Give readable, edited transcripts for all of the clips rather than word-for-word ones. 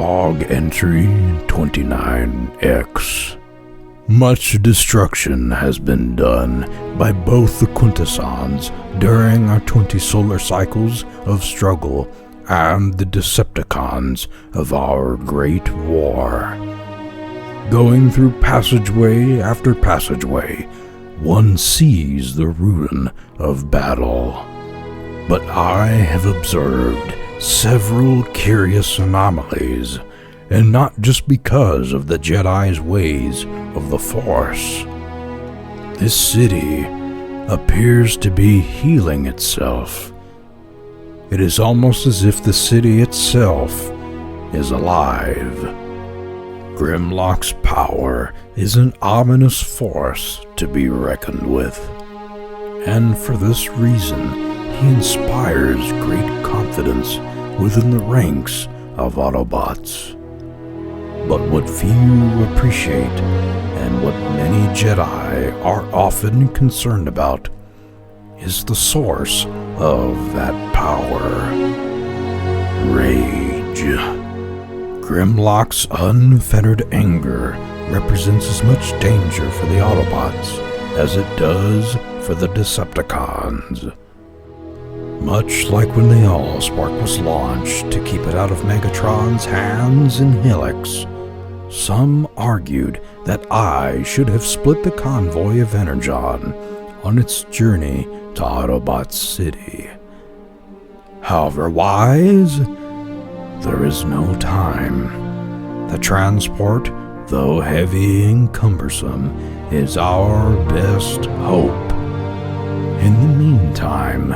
Log Entry 29X. Much destruction has been done by both the Quintessons during our 20 solar cycles of struggle and the Decepticons of our Great War. Going through passageway after passageway, one sees the ruin of battle. But I have observed several curious anomalies, and not just because of the Jedi's ways of the Force. This city appears to be healing itself. It is almost as if the city itself is alive. Grimlock's power is an ominous force to be reckoned with, and for this reason, he inspires great confidence within the ranks of Autobots. But what few appreciate, and what many Jedi are often concerned about, is the source of that power: rage. Grimlock's unfettered anger represents as much danger for the Autobots as it does for the Decepticons. Much like when the Allspark was launched to keep it out of Megatron's hands in Helix, some argued that I should have split the convoy of Energon on its journey to Autobot City. However wise, there is no time. The transport, though heavy and cumbersome, is our best hope. In the meantime,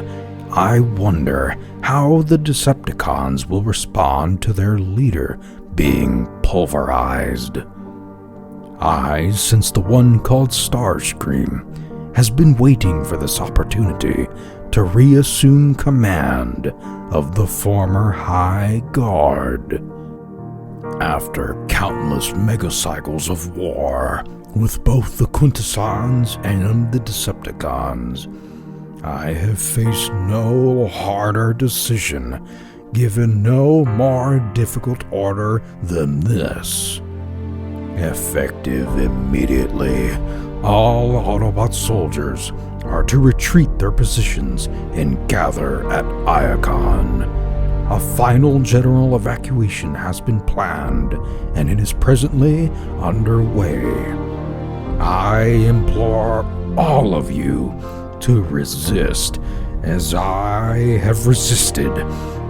I wonder how the Decepticons will respond to their leader being pulverized. I, since the one called Starscream, has been waiting for this opportunity to reassume command of the former High Guard. After countless megacycles of war with both the Quintessons and the Decepticons, I have faced no harder decision, given no more difficult order than this. Effective immediately, all Autobot soldiers are to retreat their positions and gather at Iacon. A final general evacuation has been planned, and it is presently underway. I implore all of you to resist, as I have resisted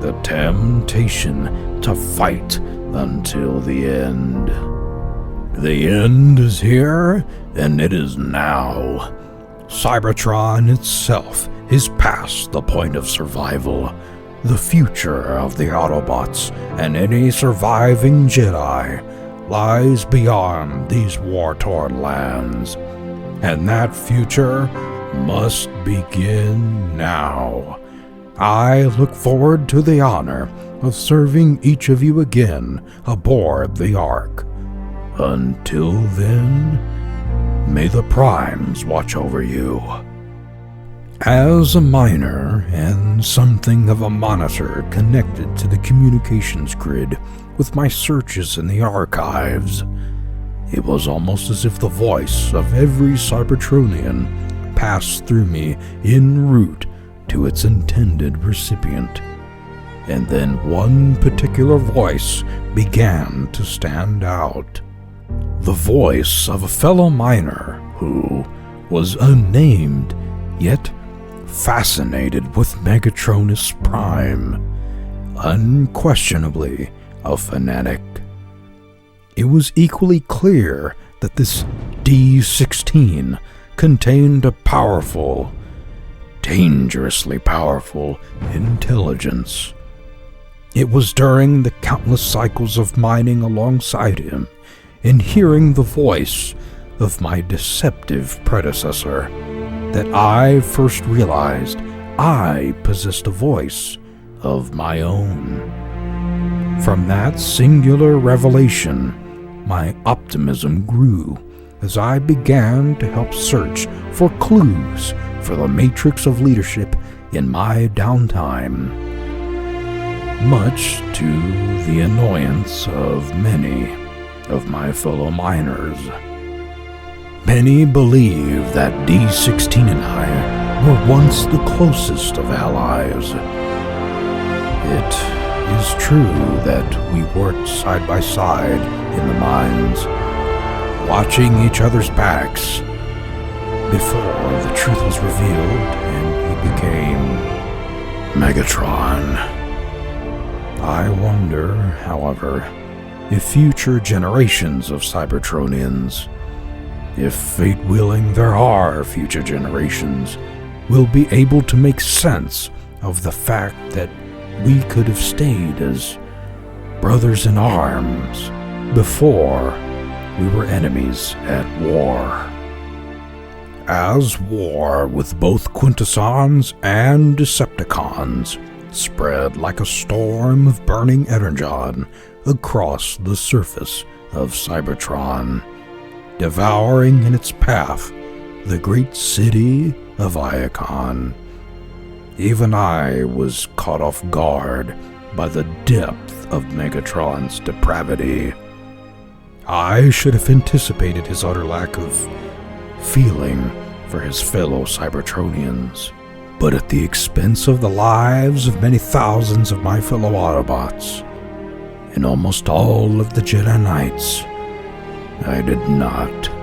the temptation to fight until the end. The end is here, and it is now. Cybertron itself is past the point of survival. The future of the Autobots and any surviving Jedi lies beyond these war-torn lands, and that future must begin now. I look forward to the honor of serving each of you again aboard the Ark. Until then, may the Primes watch over you. As a miner and something of a monitor connected to the communications grid with my searches in the archives, it was almost as if the voice of every Cybertronian passed through me en route to its intended recipient. And then one particular voice began to stand out. The voice of a fellow miner who was unnamed, yet fascinated with Megatronus Prime. Unquestionably a fanatic. It was equally clear that this D-16 contained a powerful, dangerously powerful intelligence. It was during the countless cycles of mining alongside him, in hearing the voice of my deceptive predecessor, that I first realized I possessed a voice of my own. From that singular revelation, my optimism grew as I began to help search for clues for the matrix of leadership in my downtime. much to the annoyance of many of my fellow miners. Many believe that D16 and I were once the closest of allies. It is true that we worked side by side in the mines, watching each other's backs, before the truth was revealed and he became Megatron. I wonder, however, if future generations of Cybertronians, if fate willing there are future generations, will be able to make sense of the fact that we could have stayed as brothers in arms before we were enemies at war. As war with both Quintessons and Decepticons spread like a storm of burning energon across the surface of Cybertron, devouring in its path the great city of Iacon. Even I was caught off guard by the depth of Megatron's depravity. I should have anticipated his utter lack of feeling for his fellow Cybertronians, but at the expense of the lives of many thousands of my fellow Autobots, and almost all of the Jedi Knights, I did not